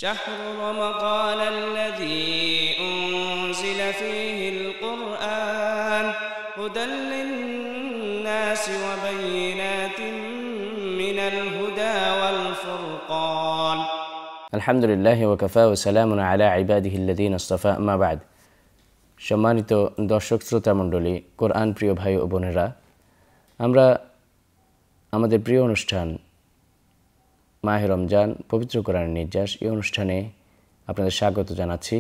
شهر رمضان الذي أنزل فيه القرآن هدى للناس وبينات من الهدى والفرقان الحمد لله وكفى وسلام على عباده الذين اصطفى أما بعد সম্মানিত দর্শক শ্রোতা মণ্ডলী, কোরআন প্রিয় ভাই ও বোনেরা, আমরা আমাদের প্রিয় অনুষ্ঠান মাহে রমজান পবিত্র কোরআনের নির্যাস এই অনুষ্ঠানে আপনাদের স্বাগত জানাচ্ছি।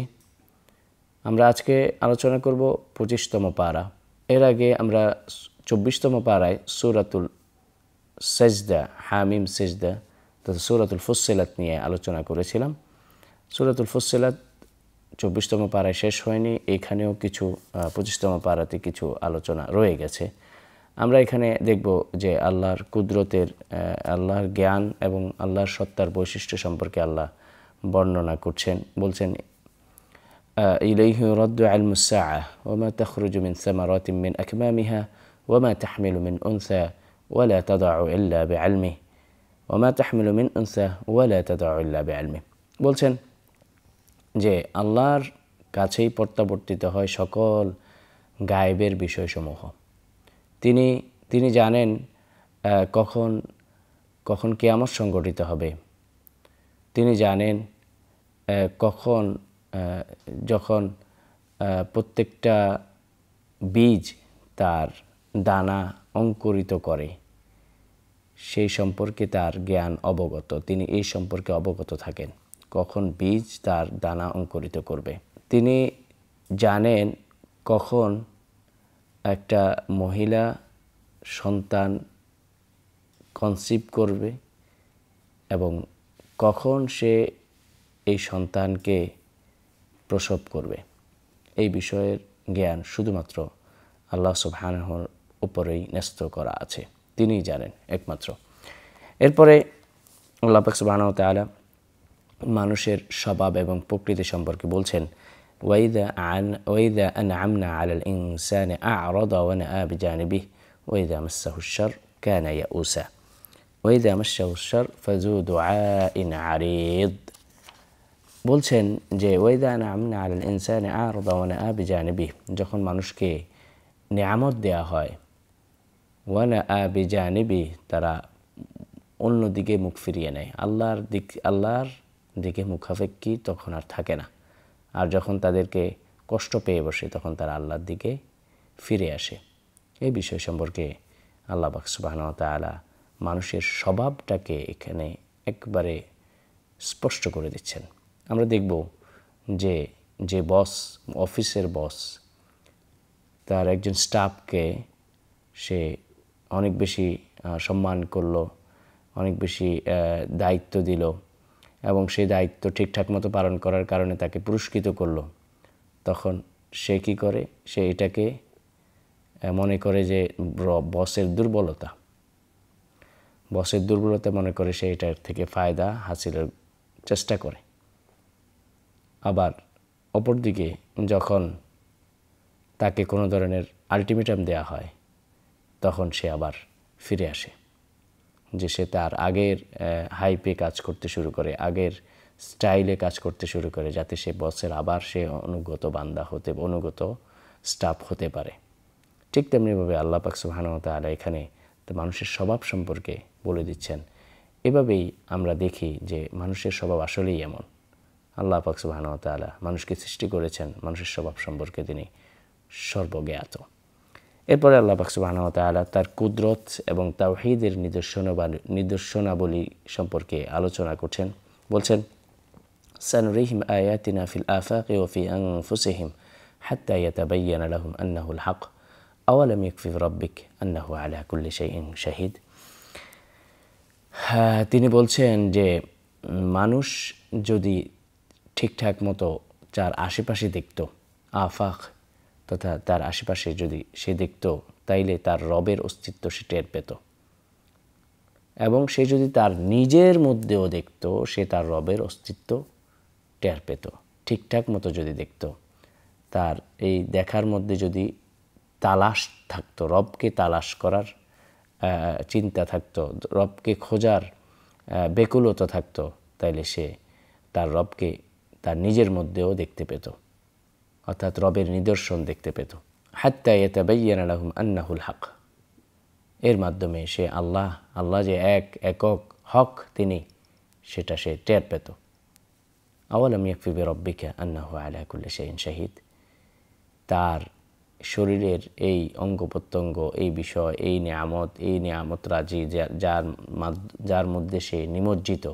আমরা আজকে আলোচনা করব 25তম পারা। এর আগে আমরা 24তম পারায় সূরাতুল সাজদা, হামিম সাজদা তথা সূরাতুল ফুসসিলাত নিয়ে আলোচনা করেছিলাম। সূরাতুল ফুসসিলাত 24তম পারায় শেষ হয়নি, এখানেও কিছু 25তম পারাতে কিছু আলোচনা রয়ে গেছে। আমরা এখানে দেখব যে আল্লাহর কুদরতের, আল্লাহর জ্ঞান এবং আল্লাহর সত্তার বৈশিষ্ট্য সম্পর্কে আল্লাহ বর্ণনা করছেন। বলছেন, ইলাইহি ইউরাদ্দু ইলমুস সাআহ ওয়া মা তাখরুজু মিন সামারাতিন মিন আকমামিহা ওয়া মা তাহমিলু মিন উনসা ওয়া লা তাদউ ইল্লা বিইলমিহি ওয়া মা তাহমিলু মিন উনসা ওয়া লা তাদউ ইল্লা বিইলমিহি। বলছেন যে আল্লাহর কাছেই প্রত্যাবর্তিত হয় সকল গায়েবের বিষয়সমূহ। তিনি জানেন কখন কিয়ামত সংঘটিত হবে। তিনি জানেন যখন প্রত্যেকটা বীজ তার দানা অঙ্কুরিত করে, সেই সম্পর্কে তার জ্ঞান অবগত। তিনি এই সম্পর্কে অবগত থাকেন কখন বীজ তার দানা অঙ্কুরিত করবে। তিনি জানেন কখন একটা মহিলা সন্তান কনসিভ করবে এবং কখন সে এই সন্তানকে প্রসব করবে। এই বিষয়ের জ্ঞান শুধুমাত্র আল্লাহ সুবহানাহুর উপরেই ন্যস্ত করা আছে, তিনিই জানেন একমাত্র। এরপরে আল্লাহ পাক সুবহানাহু ওয়া তাআলা মানুষের স্বভাব এবং প্রকৃতি সম্পর্কে বলছেন, وإذا أنعمنا على الإنسان أعرض ونأى بجانبه وإذا مسه الشر كان يئوسا وإذا مسه الشر فذو دعاء عريض। বলছেন যে وإذا أنعمنا على الإنسان أعرض ونأى بجانبه, যখন মানুষকে নিয়ামত দেয়া হয়, ওয়ানাআ বিজানিবি, তারা অন্যদিকে মুখ ফিরিয়ে নেয়, আল্লাহর দিকে মুখাপেক্ষী তখন আর থাকে না। আর যখন তাদেরকে কষ্ট পেয়ে বসে তখন তারা আল্লাহর দিকে ফিরে আসে। এই বিষয় সম্পর্কে আল্লাহ পাক সুবহানাহু ওয়া তাআলা মানুষের স্বভাবটাকে এখানে একবারে স্পষ্ট করে দিচ্ছেন। আমরা দেখব যে বস, অফিসের বস, তার একজন স্টাফকে সে অনেক বেশি সম্মান করলো, অনেক বেশি দায়িত্ব দিল এবং সেই দায়িত্ব ঠিকঠাক মতো পালন করার কারণে তাকে পুরস্কৃত করলো। তখন সে কি করে? সে এটাকে মনে করে যে বসের দুর্বলতা মনে করে সে এটার থেকে ফায়দা হাসিলের চেষ্টা করে। আবার অপরদিকে যখন তাকে কোনো ধরনের আলটিমেটাম দেয়া হয় তখন সে আবার ফিরে আসে, যে সে তার আগের হাইপে কাজ করতে শুরু করে, আগের স্টাইলে কাজ করতে শুরু করে, যাতে সে বসের আবার সে অনুগত স্টাফ হতে পারে। ঠিক তেমনিভাবে আল্লাহ পাক সুবহানাহু ওয়া তাআলা এখানে মানুষের স্বভাব সম্পর্কে বলে দিচ্ছেন। এভাবেই আমরা দেখি যে মানুষের স্বভাব আসলেই এমন। আল্লাহ পাক সুবহানাহু ওয়া তাআলা মানুষকে সৃষ্টি করেছেন, মানুষের স্বভাব সম্পর্কে তিনি সর্বজ্ঞাত। এরপরে আল্লাহ পাক সুবহানাহু ওয়া তাআলা তার কুদরত এবং তাওহীদের নিদর্শনাবলী সম্পর্কে আলোচনা করছেন। বলছেন, সানুরিহিম আয়াতিনা ফিল আফাকি ওয়া ফি আনফুসিহিম হাত্তা ইয়াতাবায়্যানা লাহুম আন্নাহুল হক আওয়ালাম ইয়াকফি বিরাব্বিক আন্নাহু আলা কুল্লি শাইইন শাহিদ। তিনি বলছেন যে মানুষ যদি ঠিকঠাক মতো তার আশেপাশে দেখত, আফাক তথা তার আশেপাশে যদি সে দেখত, তাইলে তার রবের অস্তিত্ব সে টের পেত। এবং সে যদি তার নিজের মধ্যেও দেখত, সে তার রবের অস্তিত্ব টের পেত। ঠিকঠাক মতো যদি দেখত, তার এই দেখার মধ্যে যদি তালাশ থাকতো, রবকে তালাশ করার চিন্তা থাকতো, রবকে খোঁজার ব্যাকুলতা থাকতো, তাইলে সে তার রবকে তার নিজের মধ্যেও দেখতে পেত, অর্থাৎ রবের নিদর্শন দেখতে পেত। হাত্তা ইয়াতাবায়্যানা লাহুম আন্নাহুল হক, এর মাধ্যমে সে আল্লাহ যে একক হক তিনি, সেটা সে টের পেত। আওয়ালাম ইয়াকফি বিরাব্বিকা আন্নাহু আলা কুল্লি শাইইন শাহিদ, তার শরীরের এই অঙ্গ প্রত্যঙ্গ, এই বিষয়, এই নিয়ামত রাজি যার মধ্যে সে নিমজ্জিত,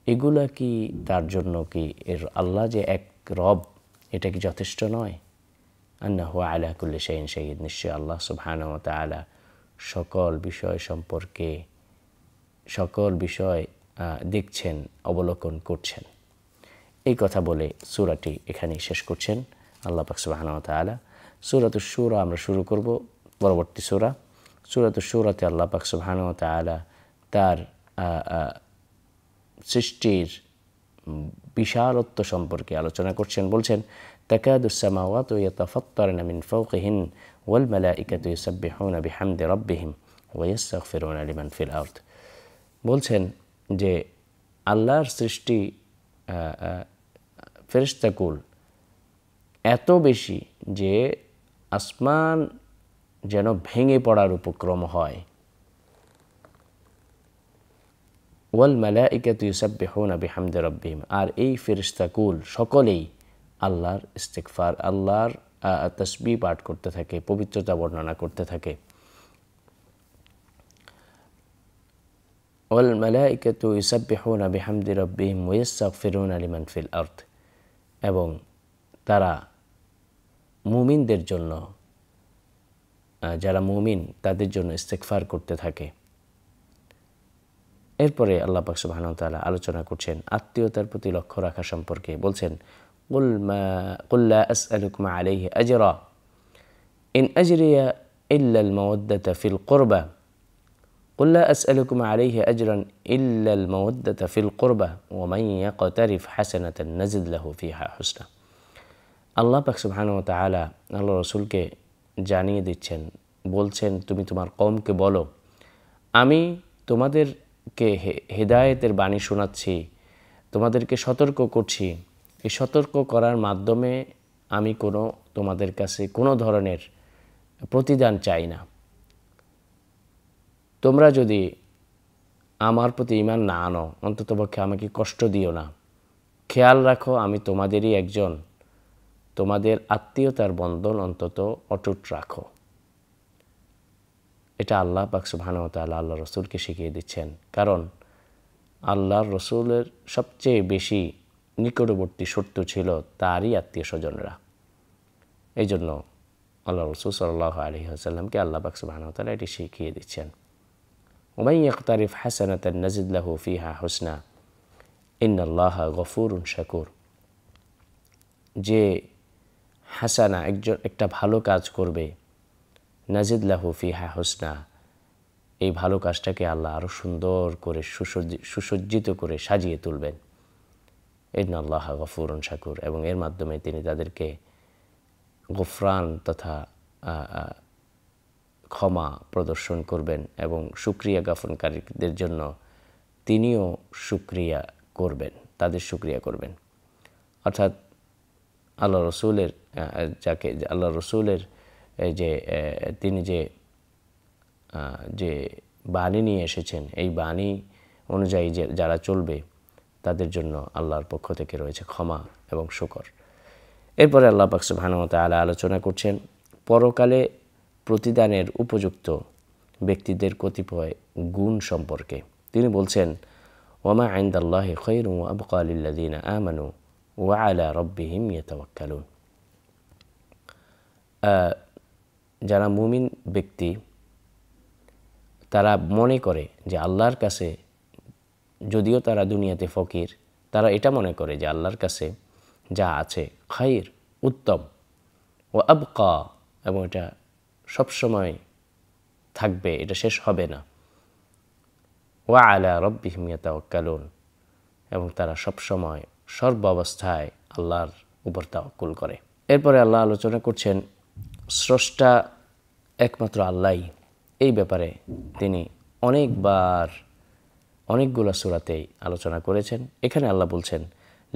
এগুলা কি তার জন্য কি এর আল্লাহ যে এক রব, এটা কি যথেষ্ট নয়? আন্নাহু আলা কুল্লি শাইইন শাহিদ, নিশ্চয় আল্লাহ সুবহানাহু ওয়া তাআলা সকল বিষয় দেখছেন, অবলোকন করছেন। এই কথা বলে সূরাটি এখানেই শেষ করছেন আল্লাহ পাক সুবহানাহু ওয়া তাআলা। সূরাতুশ শূরা আমরা শুরু করব, পরবর্তী সূরাতুশ শূরাতে আল্লাহ পাক সুবহানাহু ওয়া তাআলা তার সৃষ্টির বিশালত্ব সম্পর্কে আলোচনা করছেন। বলছেন, তাকাদুস সামাওয়াতু ইয়াতাফাত্তারনা মিন ফাওকিহিন ওয়াল মালাইকাতু ইউসাব্বিহুনা বিহামদি রাব্বিহিম ওয়া ইস্তাগফিরুনা লিমান ফিল আরদ। বলছেন যে আল্লাহর সৃষ্টি ফেরেশতাকুল এত বেশি যে আসমান যেন ভেঙে পড়ার উপক্রম হয়। ওয়াল মালাইকাতু ইউসাব্বিহুনা বিহামদি রাব্বিহিম, আর এই ফেরেশতাকুল সকলেই আল্লাহর ইস্তিগফার, আল্লাহর তাসবিহ পাঠ করতে থাকে, পবিত্রতা বর্ণনা করতে থাকে। ওয়াল মালাইকাতু ইউসাব্বিহুনা বিহামদি রাব্বিহিম ওয়া ইস্তাগফিরুনা লিমান ফিল আরদ, এবং তারা মুমিনদের জন্য, যারা মুমিন তাদের জন্য ইস্তিগফার করতে থাকে। এরপরে আল্লাহ পাক সুবহানাহু ওয়া তাআলা আলোচনা করছেন আত্মীয়তার প্রতি লক্ষ্য রাখা সম্পর্কে। বলছেন, কুল লা আসআলুকুম আলাইহি আজরা ইন আজরিয়া ইল্লা আল মাওয়াদ্দাতা ফিল কুরবা কুল লা আসআলুকুম আলাইহি আজরান ইল্লা আল মাওয়াদ্দাতা ফিল কুরবা ওয়া মান ইয়াকতারিফ হাসানাতান নাজিদ লাহু ফিহা হুসনা। আল্লাহ পাক সুবহানাহু ওয়া তাআলা আল্লাহ রাসূলকে জানিয়ে দিচ্ছেন, বলছেন, তুমি তোমার কওমকে বলো, আমি তোমাদেরকে হেদায়েতের বাণী শোনাচ্ছি, তোমাদেরকে সতর্ক করছি। এই সতর্ক করার মাধ্যমে আমি তোমাদের কাছে কোনো ধরনের প্রতিদান চাই না। তোমরা যদি আমার প্রতি ঈমান না আনো, অন্ততপক্ষে আমাকে কষ্ট দিও না। খেয়াল রাখো আমি তোমাদেরই একজন, তোমাদের আত্মীয়তার বন্ধন অন্তত অটুট রাখো। এটা আল্লাহ পাক সুবহানাহু ওয়া তাআলা আল্লাহ রসুলকে শিখিয়ে দিচ্ছেন, কারণ আল্লাহর রসুলের সবচেয়ে বেশি নিকটবর্তী শত্রু ছিল তারই আত্মীয় স্বজনরা। এই জন্য আল্লাহ রসুল সাল্লাল্লাহু আলাইহি ওয়াসাল্লামকে আল্লাহ পাক সুবহানাহু ওয়া তাআলা এটি শিখিয়ে দিচ্ছেন। ওয়া মান ইয়াকতারিফ হাসানাতান নাজিদ লাহু ফিহা হুসনা ইন্নাল্লাহা গফুরুন শাকুর। যে হাসানা একটা ভালো কাজ করবে, নাজিদ লাহু ফিহা হুসনা, এই ভালো কাজটাকে আল্লাহ আরও সুন্দর করে সুসজ্জিত করে সাজিয়ে তুলবেন। ইন্নাল্লাহা গফুরুন শাকুর, এবং এর মাধ্যমে তিনি তাদেরকে গফরান তথা ক্ষমা প্রদর্শন করবেন, এবং শুকরিয়া জ্ঞাপনকারীদের জন্য তিনিও শুকরিয়া করবেন, তাদের শুকরিয়া করবেন। অর্থাৎ আল্লাহ রসুলের তিনি যে বাণী নিয়ে এসেছেন, এই বাণী অনুযায়ী যারা চলবে তাদের জন্য আল্লাহর পক্ষ থেকে রয়েছে ক্ষমা এবং শুকর। এরপরে আল্লাহ পাক সুবহানাহু ওয়া তাআলা আলোচনা করছেন পরকালে প্রতিদানের উপযুক্ত ব্যক্তিদের কতিপয় গুণ সম্পর্কে। তিনি বলছেন, ওয়ামা ইনদাল্লাহি খায়রুন ওয়া আবকা লিল্লাযিনা আমানু ওয়া আলা রাব্বিহিম ইয়াতাওয়াক্কালুন। যারা মুমিন ব্যক্তি তারা মনে করে যে আল্লাহর কাছে, যদিও তারা দুনিয়াতে ফকির, তারা এটা মনে করে যে আল্লাহর কাছে যা আছে খায়র, উত্তম, ও আবকা, এবং এটা সবসময় থাকবে, এটা শেষ হবে না। ওয়া আলা রাব্বিহিম ইয়াতাওয়াক্কালুন, এবং তারা সবসময় সর্বাবস্থায় আল্লাহর উপর তাওয়াক্কুল করে। এরপরে আল্লাহ আলোচনা করছেন স্রষ্টা একমাত্র আল্লাহই। এই ব্যাপারে তিনি অনেকগুলো সূরাতেই আলোচনা করেছেন। এখানে আল্লাহ বলছেন,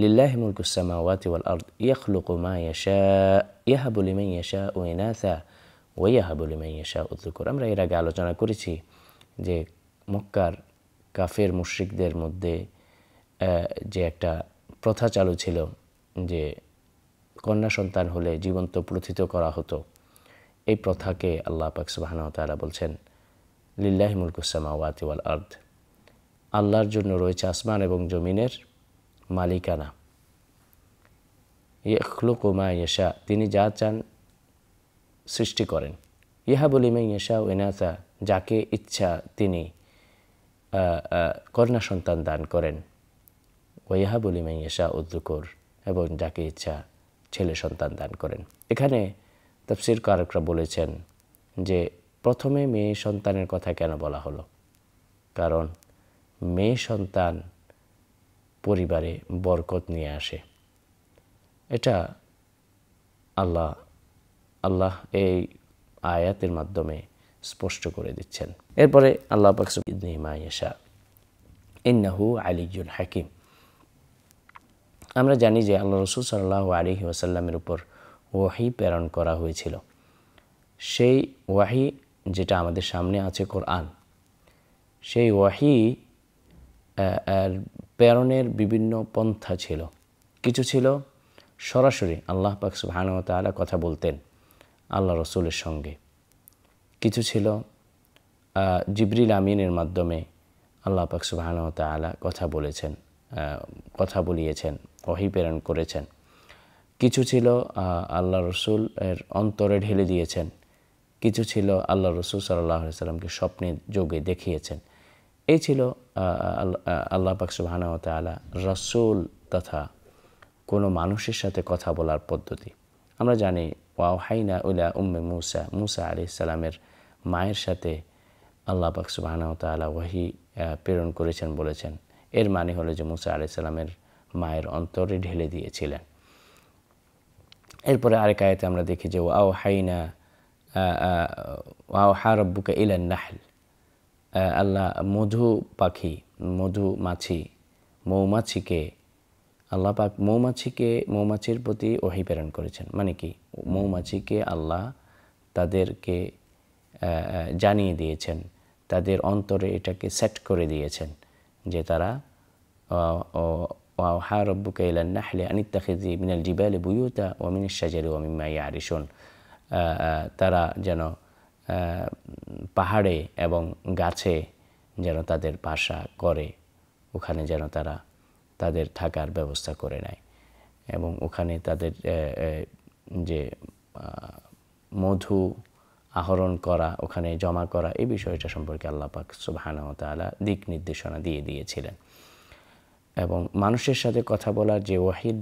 লিল্লাহি মুলকুস সামাওয়াতি ওয়াল আরদ ইয়াখলুকু মা ইয়াশা ইয়াহাবু লিমান ইয়াশাউ ইনাসা ওয়া ইয়াহাবু লিমান ইয়াশাউ যুকুর। আমরা এর আগে আলোচনা করেছি যে মক্কার কাফের মুশরিকদের মধ্যে যে একটা প্রথা চালু ছিল যে কন্যা সন্তান হলে জীবন্ত প্রথিত করা হতো, এই প্রথাকে আল্লাহ পাক সুবহানাহু ওয়া তাআলা বলছেন লিল্লাহি মুলকুস সামাওয়াতি ওয়াল আরদ, আল্লাহর জন্য রয়েছে আসমান এবং জমিনের মালিকানা। ইয়াখলুকু মা ইয়াশা, তিনি যা চান সৃষ্টি করেন। ইয়াহাবু লিমান ইয়াশাউ ইনাসা, যাকে ইচ্ছা তিনি কন্যা সন্তান দান করেন। ওয়া ইয়াহাবু লিমান ইয়াশাউ যুকুর, এবং যাকে ইচ্ছা ছেলে সন্তান দান করেন। এখানে তাফসীরকারকরা বলেছেন যে প্রথমে মেয়ে সন্তানের কথা কেন বলা হলো, কারণ মেয়ে সন্তান পরিবারে বরকত নিয়ে আসে। এটা আল্লাহ এই আয়াতের মাধ্যমে স্পষ্ট করে দিচ্ছেন। এরপরে আল্লাহ পাক সুবহানাহু মা ইয়াশা ইন্নাহু আলিয়্যুল হাকিম। আমরা জানি যে আল্লাহ রাসূল সাল্লাল্লাহু আলাইহি ওয়াসাল্লামের উপর ওয়াহী প্রেরণ করা হয়েছিল। সেই ওয়াহী যেটা আমাদের সামনে আছে কোরআন, সেই ওয়াহী প্রেরণের বিভিন্ন পন্থা ছিল। কিছু ছিল সরাসরি আল্লাহ পাক সুবহানাহু ওয়া তাআলা কথা বলতেন আল্লাহ রসুলের সঙ্গে, কিছু ছিল জিবরিল আমিনের মাধ্যমে আল্লাহ পাক সুবহানাহু ওয়া তাআলা কথা বলিয়েছেন, ওহী প্রেরণ করেছেন। কিছু ছিল আল্লাহ রসুল এর অন্তরে ঢেলে দিয়েছেন, কিছু ছিল আল্লাহ রসুল সাল্লাল্লাহু আলাইহি ওয়াসাল্লামকে স্বপ্নের যোগে দেখিয়েছেন। এই ছিল আল্লাহ পাক সুবহানাহু ওয়া তাআলা রাসূল তথা কোনো মানুষের সাথে কথা বলার পদ্ধতি। আমরা জানি ওয়াহাইনা ইলা উম্মে মুসা আলাইহিস সালামের মায়ের সাথে আল্লাহ পাক সুবহানাহু ওয়া তাআলা ওহী প্রেরণ করেছেন বলেছেন। এর মানে হলো যে মুসা আলাইহিস সালামের মায়ের অন্তরে ঢেলে দিয়েছিলেন। এরপরে আরেক আয়াতে আমরা দেখি যে ওয়াওহা রাব্বুকা ইলান নাহল, আল্লাহ মৌমাছিকে আল্লাহ পাক মৌমাছির প্রতি ওহী প্রেরণ করেছেন। মানে কি, মৌমাছিকে আল্লাহ তাদেরকে জানিয়ে দিয়েছেন, তাদের অন্তরে এটাকে সেট করে দিয়েছেন যে তারা ওয়াওহা রাব্বুকা ইলান নাহলি আন ইত্তাখিযি মিনাল জিবালি বুয়ুতা ওয়া মিনাশ শাজারি ওয়া মিম্মা ইয়ারিশুন, তারা যেন পাহাড়ে এবং গাছে যেন তাদের বাসা করে, ওখানে যেন তারা তাদের থাকার ব্যবস্থা করে নেয়, এবং ওখানে তাদের যে মধু আহরণ করা, ওখানে জমা করা, এই বিষয়টা সম্পর্কে আল্লাহ পাক সুবহানাহু ওয়া তাআলা দিক নির্দেশনা দিয়ে দিয়েছিলেন। এবং মানুষের সাথে কথা বলার যে ওয়াহীর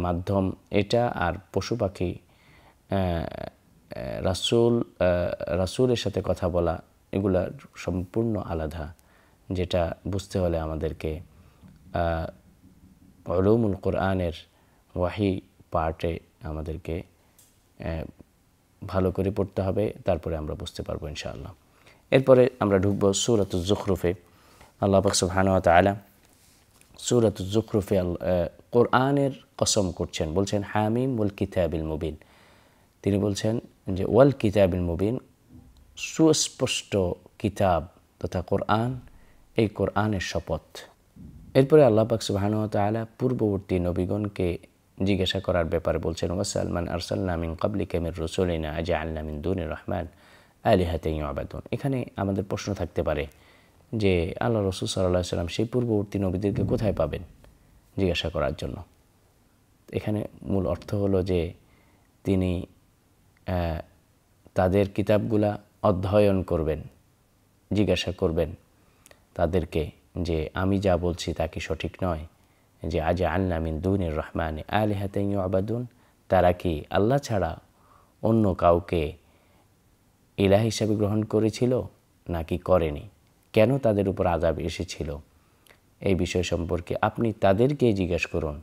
মাধ্যম এটা আর পশু পাখি রাসূলের সাথে কথা বলা, এগুলা সম্পূর্ণ আলাদা। যেটা বুঝতে হলে আমাদেরকে উলুমুল কোরআনের ওয়াহী পার্টে আমাদেরকে ভালো করে পড়তে হবে, তারপরে আমরা বুঝতে পারবো ইনশাআল্লাহ। এরপরে আমরা ঢুকবো সূরাতুজ যুখরুফে। আল্লাহ পাক সুবহানাহু ওয়া তাআলা সূরাতুজ যুখরুফে কোরআনের কসম করছেন, বলছেন হামিম ওয়াল কিতাবিল মুবিন। তিনি বলছেন যে ওয়াল কিতাবিল মুবিন, সুস্পষ্ট কিতাব তথা কোরআন, এই কোরআনের শপথ। এরপরে আল্লাহ পাক সুবহানাহু ওয়া তাআলা পূর্ববর্তী নবীগণকে জিজ্ঞাসা করার ব্যাপারে বলছেন ওয়াসাল মান আরসালনা মিন ক্বাবলিকা মির রাসূলিনা আজআলনা মিন দুনির রহমান আলিহাতান ইউবাদুন। এখানে আমাদের প্রশ্ন থাকতে পারে যে আল্লাহ রাসূল সাল্লাল্লাহু আলাইহি ওয়াসাল্লাম সেই পূর্ববর্তী নবীদেরকে কোথায় পাবেন জিজ্ঞাসা করার জন্য। এখানে মূল অর্থ হলো যে তিনি তাদের কিতাবগুলা অধ্যয়ন করবেন, জিজ্ঞাসা করবেন তাদেরকে যে আমি যা বলছি তা কি সঠিক নয়, যে আজআলনা মিন দুনির রহমানি আলিহাতান ইউবাদুন, তারা কি আল্লাহ ছাড়া অন্য কাউকে ইলাহ হিসাবে গ্রহণ করেছিল নাকি করেনি, কেন তাদের উপর আযাব এসেছিল, এই বিষয় সম্পর্কে আপনি তাদেরকে জিজ্ঞাসা করুন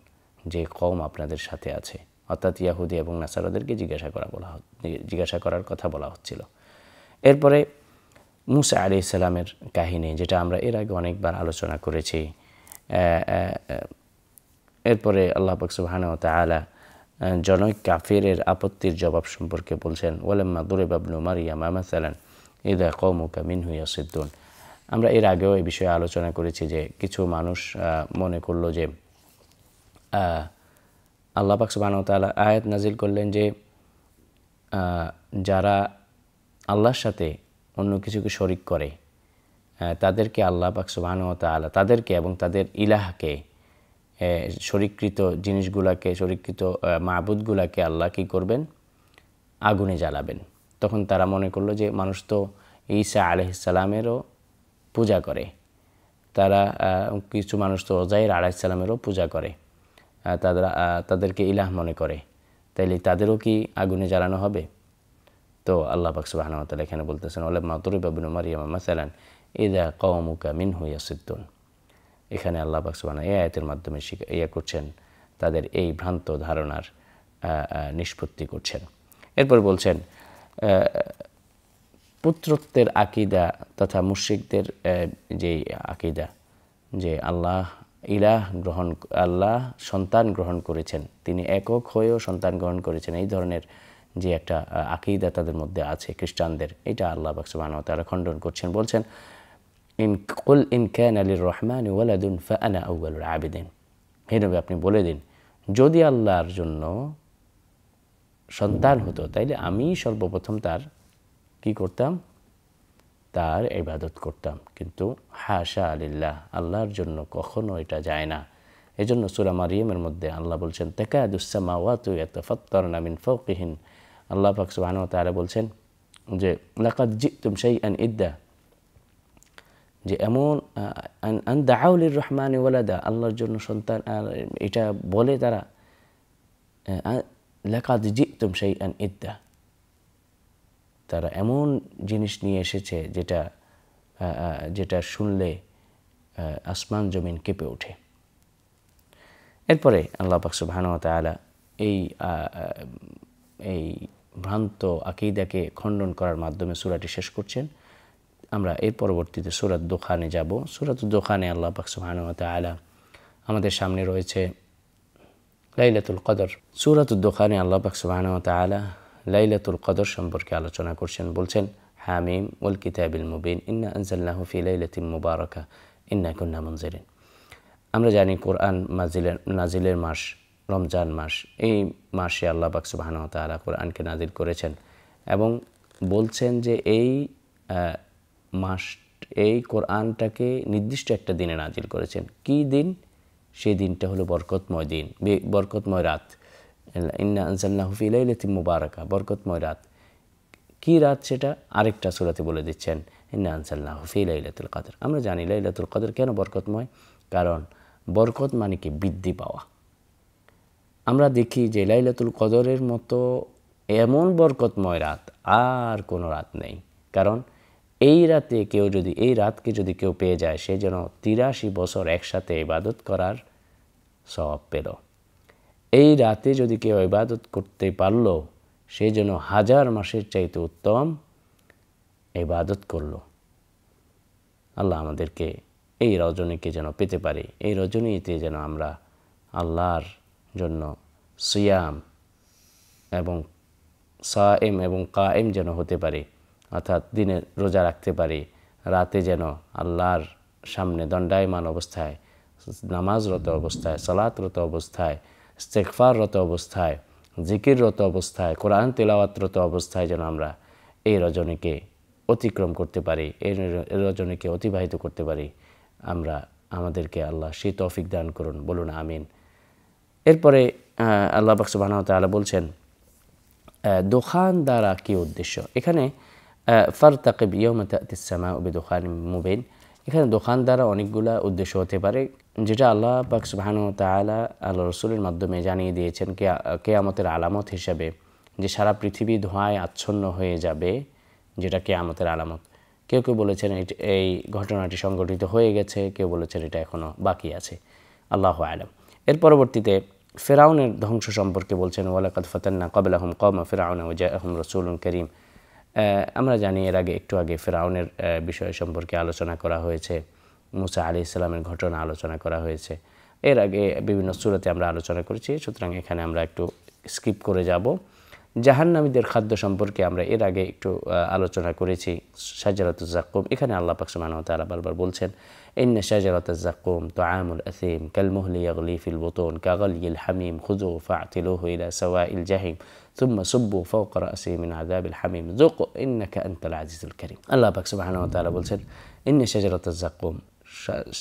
যে কওম আপনাদের সাথে আছে, অর্থাৎ ইয়াহুদি এবং নাসারাদেরকে জিজ্ঞাসা করার কথা বলা হচ্ছিল। এরপরে মুসা আলাইহিস সালামের কাহিনী, যেটা আমরা এর আগে অনেকবার আলোচনা করেছি, এরপরে আল্লাহ পাক সুবহানাহু ওয়া তাআলা জনৈক কাফিরের আপত্তির জবাব সম্পর্কে বলছেন, ওয়ালাম্মা দুরিবা ইবনু মারইয়ামা মাসালান ইযা কওমুকা মিনহু ইয়াসিদ্দুন। আমরা এর আগেও এই বিষয়ে আলোচনা করেছি যে কিছু মানুষ মনে করলো যে আল্লাহ পাক সুবহানাহু ওয়া তাআলা আয়াত নাজিল করলেন যে যারা আল্লাহর সাথে অন্য কিছুকে শরিক করে তাদেরকে আল্লাহ পাক সুবহানাহু ওয়া তাআলা তাদেরকে এবং তাদের ইলাহকে শরিককৃত জিনিসগুলোকে শরিককৃত মাবুদগুলোকে আল্লাহ কী করবেন, আগুনে জ্বালাবেন। তখন তারা মনে করলো যে মানুষ তো ঈসা আলাইহিস সালামেরও পূজা করে, তারা কিছু মানুষ তো উযাইর আলাইহিস সালামেরও পূজা করে, তাদেরকে ইলাহ মনে করে, তাইলে তাদেরও কি আগুনে জ্বালানো হবে? তো আল্লাহ পাক সুবহানাহু ওয়া তাআলা এখানে বলতেছেন, ওয়ালাম্মা দুরিবা ইবনু মারইয়ামা মাসালান ইযা কওমুকা মিনহু ইয়াসিদ্দুন। এখানে আল্লাহ পাক সুবহানাহু এই আয়াতের মাধ্যমে করছেন, তাদের এই ভ্রান্ত ধারণার নিষ্পত্তি করছেন। এরপর বলছেন পুত্রত্বের আকীদা তথা মুশরিকদের যে আকীদা যে আল্লাহ সন্তান গ্রহণ করেছেন, তিনি একক হয়েও সন্তান গ্রহণ করেছেন, এই ধরনের যে একটা আকীদা তাদের মধ্যে আছে খ্রিস্টানদের, এটা আল্লাহ পাক সুবহানাহু ওয়া তাআলা খণ্ডন করছেন। বলছেন কুল ইন কানা লির-রহমানি ওয়ালাদুন ফাআনা আউয়ালুল আবিদিন। হে নবী, আপনি বলে দিন, যদি আল্লাহর জন্য সন্তান হতো তাইলে আমি সর্বপ্রথম তার কি করতাম, তার ইবাদত করতাম। কিন্তু হাশা লিল্লাহ, আল্লাহর জন্য কখনো এটা যায় না। এজন্য সূরা মারইয়ামের মধ্যে আল্লাহ বলছেন তাকাদুস সামাওয়াতু ইয়াতাফাত্তারনা মিন ফাওকিহিন। আল্লাহ পাক সুবহানাহু ওয়া তাআলা বলছেন যে লাকাদ জিতুম শাইআন ইদ্দা, যে এমন আন দাআউ লির-রহমানি ওয়ালাদা, আল্লাহর জন্য সন্তান এটা বলে তারা, লাকাদ জিতুম শাইআন ইদ্দা, তারা এমন জিনিস নিয়ে এসেছে যেটা শুনলে আসমান জমিন কেঁপে ওঠে। এরপরে আল্লাহ পাক সুবহানাহু ওয়া তাআলা এই ভ্রান্ত আকীদাকে খণ্ডন করার মাধ্যমে সূরাটি শেষ করছেন। আমরা এর পরবর্তীতে সূরাত দুখানে যাব। সূরাত দুখানে আল্লাহ পাক সুবহানাহু ওয়া তাআলা আমাদের সামনে রয়েছে লাইলাতুল কদর। সূরাত দুখানে আল্লাহ পাক সুবহানাহু ওয়া তাআলা লাইলাতুল কদর সম্পর্কে আলোচনা করছেন। বলছেন হামিম ওয়াল কিতাবিল মুবিন ইন্না আনজালনাহু ফি লাইলাতিন মুবারাকা ইন্না কুন্না মুনজিরিন। আমরা জানি কোরআন নাজিলের মাস রমজান মাস, এই মাসে আল্লাহ পাক সুবহানাহু ওয়া তাআলা কোরআনকে নাজিল করেছেন এবং বলছেন যে এই কোরআনটাকে নির্দিষ্ট একটা দিনে নাজিল করেছেন। কি দিন? সেই দিনটা হলো বরকতময় দিন, বরকতময় রাত। ইন্না আনজালনাহু ফি লাইলাতিন মুবারাকা, বরকতময় রাত। কি রাত সেটা আরেকটা সূরাতে বলে দিচ্ছেন, ইন্না আনজালনাহু ফি লাইলাতুল কদর। আমরা জানি লাইলাতুল কদর কেন বরকতময়, কারণ বরকত মানে কি বৃদ্ধি পাওয়া। আমরা দেখি যে লাইলাতুল কদরের মতো এমন বরকতময় রাত আর কোনো রাত নেই। কারণ এই রাতকে যদি কেউ পেয়ে যায়, সে যেন 83 বছর একসাথে ইবাদত করার সওয়াব পেল। এই রাতে যদি কেউ ইবাদত করতে পারল, সে যেন 1000 মাসের চাইতে উত্তম ইবাদত করল। আল্লাহ আমাদেরকে এই রজনীকে যেন পেতে পারি, এই রজনীতে যেন আমরা আল্লাহর জন্য সিয়াম এবং সায়েম এবং কায়েম যেন হতে পারি, অর্থাৎ দিনে রোজা রাখতে পারি, রাতে যেন আল্লাহর সামনে দণ্ডায়মান অবস্থায়, নামাজরত অবস্থায়, সালাতরত অবস্থায়, ইস্তেগফাররত অবস্থায়, জিকিররত অবস্থায়, কোরআন তেলাওয়াতরত অবস্থায় যেন আমরা এই রজনীকে অতিক্রম করতে পারি, এই রজনীকে অতিবাহিত করতে পারি। আমাদেরকে আল্লাহ সেই তৌফিক দান করুন, বলুন আমিন। এরপরে আল্লাহ পাক সুবহানাহু ওয়া তাআলা বলছেন দুখান দ্বারা কী উদ্দেশ্য। এখানে ফারতাকিব ইয়াওমা তা'তিস সামাউ বিদুখানিম মুবিন, এখানে দোকান দ্বারা অনেকগুলা উদ্দেশ্য হতে পারে, যেটা আল্লাহ পাক সুবহানাহু ওয়া তাআলা আল্লাহ রসুলের মাধ্যমে জানিয়ে দিয়েছেন কিয়ামতের আলামত হিসাবে, যে সারা পৃথিবী ধোঁয়ায় আচ্ছন্ন হয়ে যাবে, যেটা কিয়ামতের আলামত। কেউ কেউ বলেছেন এই ঘটনাটি সংঘটিত হয়ে গেছে, কেউ বলেছেন এটা এখনও বাকি আছে, আল্লাহু আ'লাম। এর পরবর্তীতে ফেরাউনের ধ্বংস সম্পর্কে বলছেন ওয়ালাকাদ ফাতান্না ক্বাবলাহুম কওমা ফিরআউনা ওয়া জাআহুম রাসূলুন কারীম। আমরা জানি একটু আগে ফেরাউনের বিষয় সম্পর্কে আলোচনা করা হয়েছে, মূসা আলাইহিস সালামের ঘটনা আলোচনা করা হয়েছে। এর আগে বিভিন্ন সূরাতে আমরা আলোচনা করেছি, সুতরাং এখানে আমরা একটু স্কিপ করে যাব। জাহান্নামীদের খাদ্য সম্পর্কে আমরা এর আগে একটু আলোচনা করেছি, শাজারাতুজ যাক্কুম। এখানে আল্লাহ পাক সুবহানাহু ওয়া তাআলা বারবার বলছেন, ইন্না শাজারাতাজ যাক্কুম তুআমুল আসীম কালমুহলি ইয়াগলি ফিল বুতুন কাগালিল হামিম খুযুহু ফা'তিলুহু ইলা সাওয়াইল জাহিম সুম্মা সুব্বু ফাওকা রাসিহি মিন আযাবিল হামিম যুক ইন্নাকা আনতাল আজিজুল কারীম। আল্লাহ পাক সুবহানাহু ওয়া তাআলা বলছেন, ইন্না শাজারাতাজ যাক্কুম,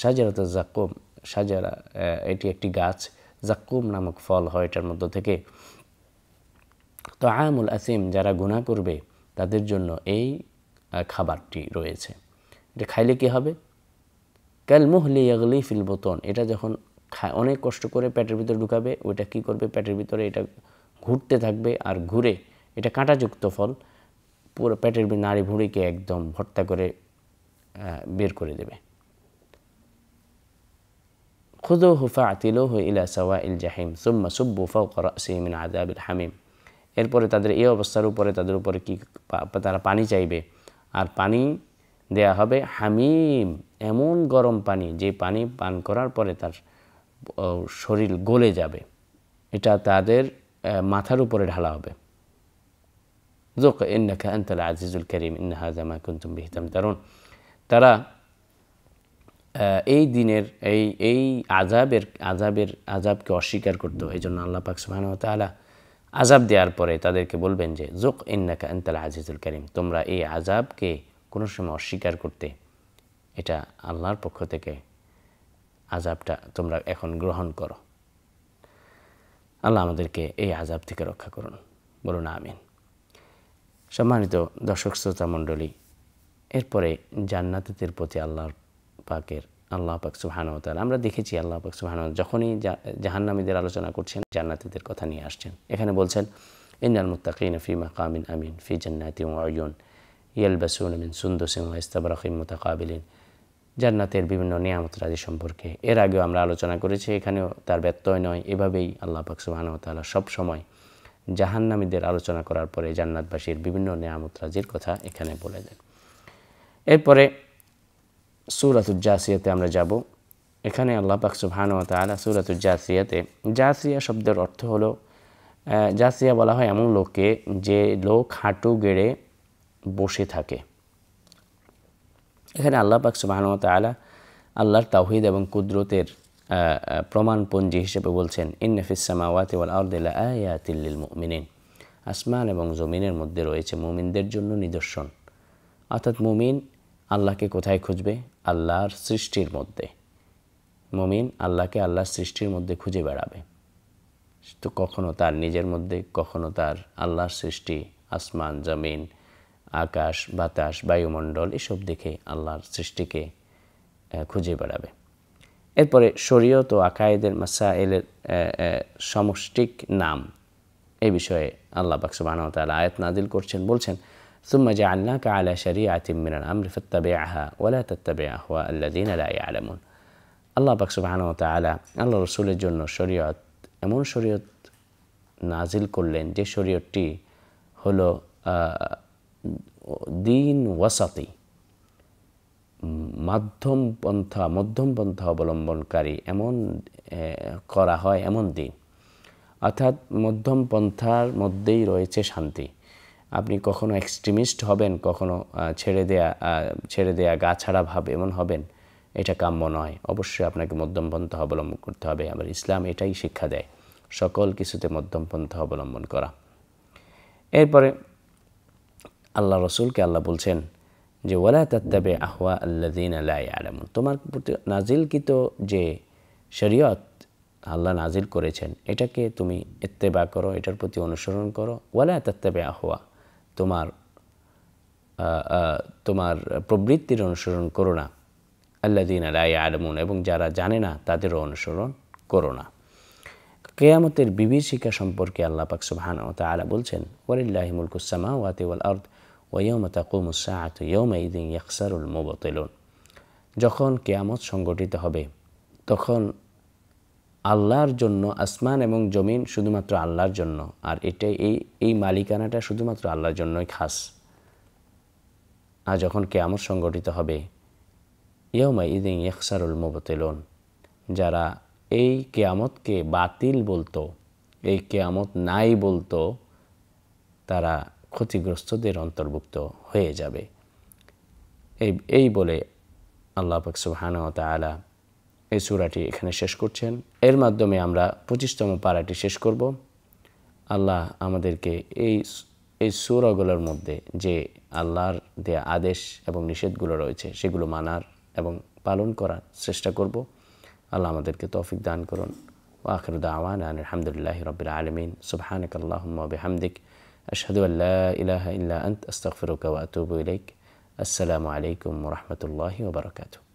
শাজারাতাজ যাক্কুম, শাজারা এটি একটি গাছ, যাক্কুম নামক ফল হয় এটার মধ্য থেকে। তুআমুল আসীম, যারা গুনাহ করবে তাদের জন্য এই খাবারটি রয়েছে। এটা খাইলে কি হবে? কালমুহলি ইয়াগলি ফিল বুতুন, এটা যখন অনেক কষ্ট করে পেটের ভিতরে ঢুকাবে, ওইটা কি করবে, পেটের ভিতরে এটা ঘুরতে থাকবে, আর ঘুরে এটা কাঁটাযুক্ত ফল পুরো পেটের নাড়ি ভুঁড়িকে একদম ভর্তা করে বের করে দেবে। খুযুহু ফা'তিলুহু ইলা সাওয়াইল জাহিম সুম্মা সুব্বু ফাওকা রাসিহি মিন আযাবিল হামিম। এরপরে তাদের এই অবস্থার উপরে তাদের উপরে কি তারা পানি চাইবে, আর পানি দেয়া হবে হামিম, এমন গরম পানি যে পানি পান করার পরে তার শরীর গলে যাবে, এটা তাদের মাথার উপরে ঢালা হবে। যুক ইন্নাকা আনতাল আজিজুল কারীম ইন্না হাযা মা কুনতুম বিহি তামতারুন। তারা এই দিনের এই আযাবকে অস্বীকার করতো। এই জন্য আল্লাহ পাক সুবহানাহু ওয়া তাআলা আযাব দেওয়ার পরে তাদেরকে বলবেন যে যুক ইন্নাকা আনতাল আজিজুল কারীম, তোমরা এই আযাবকে কোনো সময় অস্বীকার করতে, এটা আল্লাহর পক্ষ থেকে আযাবটা তোমরা এখন গ্রহণ করো। আল্লাহ আমাদেরকে এই আযাব থেকে রক্ষা করুন, বলুন আমিন। সম্মানিত দর্শক শ্রোতা মণ্ডলী, এরপরে জান্নাতীদের প্রতি আল্লাহ পাক সুবহানাহু ওয়া তাআলা, আমরা দেখেছি আল্লাহ পাক সুবহানাহু ওয়া তাআলা যখনই জাহান্নামীদের আলোচনা করছেন জান্নাতীদের কথা নিয়ে আসছেন। এখানে বলছেন, ইন্নাল মুত্তাকিনা ফি মাকামিন আমিন ফি জান্নাতিন ওয়া উয়ুন ইয়ালবাসুনা মিন সুনদুসিন ওয়া ইস্তাবরাকিন মুতাকাবিলিন। জান্নাতের বিভিন্ন নিয়ামত রাজি সম্পর্কে এর আগেও আমরা আলোচনা করেছি, এখানেও তার ব্যত্যয় নয়। এভাবেই আল্লাহ পাক সুবহানাহু ওয়া তাআলা সব সময় জাহান্নামীদের আলোচনা করার পরে জান্নাতবাসীর বিভিন্ন নিয়ামত রাজির কথা এখানে বলে দেন। এরপরে সূরাতুল জাসিয়াতে আমরা যাব। এখানে আল্লাহ পাক সুবহানাহু ওয়া তাআলা সূরাতুল জাসিয়াতে, জাসিয়া শব্দের অর্থ হলো, জাসিয়া বলা হয় এমন লোককে যে লোক হাঁটু গেড়ে বসে থাকে। এখানে আল্লাহ পাক সুবহানাহু ওয়া তাআলা আল্লাহর তাওহীদ এবং কুদরতের প্রমাণপঞ্জি হিসেবে বলছেন, ইন্না ফিস সামাওয়াতি ওয়াল আরদি লাআয়াতিল লিল মুমিনিন, আসমান এবং জমিনের মধ্যে রয়েছে মুমিনদের জন্য নিদর্শন। অর্থাৎ মুমিন আল্লাহকে কোথায় খুঁজবে? আল্লাহর সৃষ্টির মধ্যে। মুমিন আল্লাহকে আল্লাহর সৃষ্টির মধ্যে খুঁজে বেড়াবে। তো কখনো তার নিজের মধ্যে, কখনো তার আল্লাহর সৃষ্টি আসমান জমিন আকাশ বাতাস বায়ুমণ্ডল এসব দেখে আল্লাহর সৃষ্টিকে খুঁজে বেড়াবে। এরপরে শরীয়ত ও আকায়েদের মাসাইলের সমষ্টিক নাম, এই বিষয়ে আল্লাহ পাক সুবহানাহু ওয়া তাআলা আয়াত নাযিল করছেন, বলছেন, সুম্মা জাআলনাকা আলা শারিআতিন মিনাল আমরি ফাত্তাবি'হা ওয়া লা তাত্তাবি' আহওয়া আল্লাযীনা লা ইয়ালামুন। আল্লাহ পাক সুবহানাহু ওয়া তাআলা আল্লাহ রাসূলের জন্য শরীয়ত, এমন শরীয়ত নাজিল করলেন যে শরীয়তটি হলো দিন ওয়াসাতি, মধ্যম পন্থা অবলম্বনকারী, এমন করা হয় এমন দিন। অর্থাৎ মধ্যম পন্থার মধ্যেই রয়েছে শান্তি। আপনি কখনো এক্সট্রিমিস্ট হবেন, কখনো ছেড়ে দেয়া গা ছাড়া ভাব এমন হবেন, এটা কাম্য নয়। অবশ্যই আপনাকে মধ্যম পন্থা অবলম্বন করতে হবে। আবার ইসলাম এটাই শিক্ষা দেয়, সকল কিছুতে মধ্যম পন্থা অবলম্বন করা। এরপরে আল্লাহ রসুলকে আল্লাহ বলছেন যে ওয়ালা তাত্তাবি' আহওয়া আল্লাযীনা লা ইয়ালামুন, তোমার প্রতি নাজিলকৃত যে শরীয়ত আল্লাহ নাজিল করেছেন এটাকে তুমি ইত্তেবা করো, এটার প্রতি অনুসরণ করো। ওয়ালা তাত্তাবি' আহওয়া, তোমার প্রবৃত্তির অনুসরণ করো না। আল্লাযীনা লা ইয়ালামুন, এবং যারা জানে না তাদেরও অনুসরণ করো না। কিয়ামতের বিভীষিকা সম্পর্কে আল্লাহ পাক সুবহানাহু ওয়া তাআলা বলছেন, ওয়ালিল্লাহি মুলকুস সামাওয়াতি ওয়াল আরদ ওয়া ইয়াওমা তাকুমুস সাআতু ইয়াওমাইযিন ইয়াখসারুল মুবতিলুন। যখন কিয়ামত সংগঠিত হবে তখন আল্লাহর জন্য আসমান এবং জমিন শুধুমাত্র আল্লাহর জন্য, আর এটাই এই মালিকানাটা শুধুমাত্র আল্লাহর জন্যই খাস। আর যখন কিয়ামত সংগঠিত হবে ইয়াওমাইযিন ইয়াখসারুল মুবতিলুন, যারা এই কিয়ামতকে বাতিল বলতো, এই কিয়ামত নাই বলতো, তারা ক্ষতিগ্রস্তদের অন্তর্ভুক্ত হয়ে যাবে। এই বলে আল্লাহ পাক সুবহানাহু ওয়া তাআলা এই সূরাটি এখানে শেষ করছেন। এর মাধ্যমে আমরা 25তম পারাটি শেষ করব। আল্লাহ আমাদেরকে এই সূরাগুলোর মধ্যে যে আল্লাহর দেয়া আদেশ এবং নিষেধগুলো রয়েছে সেগুলো মানার এবং পালন করার চেষ্টা করব। আল্লাহ আমাদেরকে তৌফিক দান করুন। ওয়া আখিরু দাওয়ানা আলহামদুলিল্লাহি রাব্বিল আলামিন। সুবহানাকাল্লাহুম্মা ওয়া বিহামদিক আশহাদু আল লা ইলাহা ইল্লা আনতা আস্তাগফিরুকা ওয়া আতুবু ইলাইক। আসসালামু আলাইকুম ওয়া রাহমাতুল্লাহি ওয়া বারাকাতুহু।